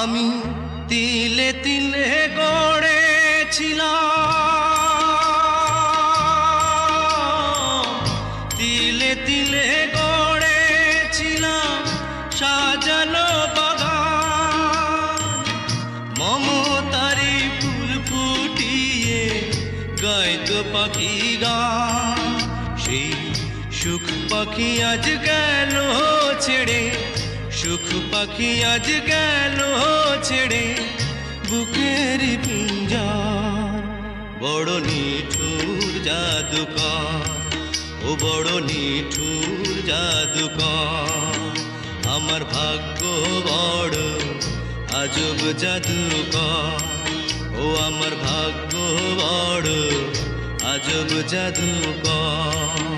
আমি তিলে তিলে গড়েছিলাম, তিলে তিলে গড়েছিলাম সাজানো বাগান। মমতারি ফুল ফুটিয়ে গাইতো পাখি গান। সেই সুখ পাখি আজ গেল ছেড়ে, সুখ পাখি আজ গেল ছেড়ে বুকের পিঞ্জার। বড় নিঠুর জাদুকর, ও বড় নিঠুর জাদুকর। আমার ভাগ্য বড় আজব জাদুকর, ও আমার ভাগ্য বড় আজব জাদুকর।